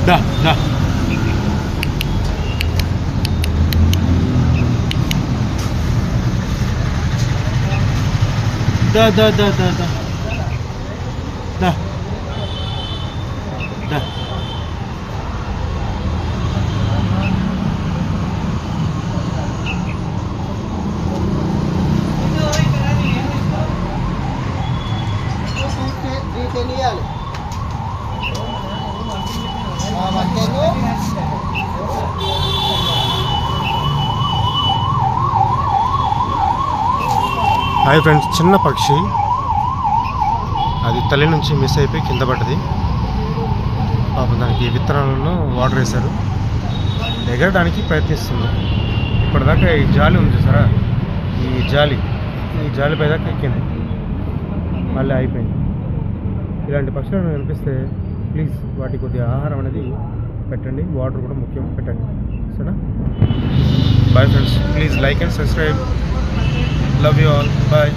దా దా దా దా దా దా దా దా దా hi friends, చిన్న పక్షి అది తల్లి నుంచి మిస్ అయిపోయి కింద పడ్డది. పాపం దానికి విత్తనాలను వాటర్ వేశారు, ఎగరడానికి ప్రయత్నిస్తుంది. ఇప్పటిదాకా ఈ జాలి ఉంది చూసారా, ఈ జాలి పైదాకా ఎక్కింది, మళ్ళీ అయిపోయింది. ఇలాంటి పక్షులను కనిపిస్తే ప్లీజ్ వాటికి కొద్దిగా ఆహారం అనేది పెట్టండి, వాటర్ కూడా ముఖ్యం, పెట్టండి. సరేనా? Bye friends, please like and subscribe. Love you all. Bye.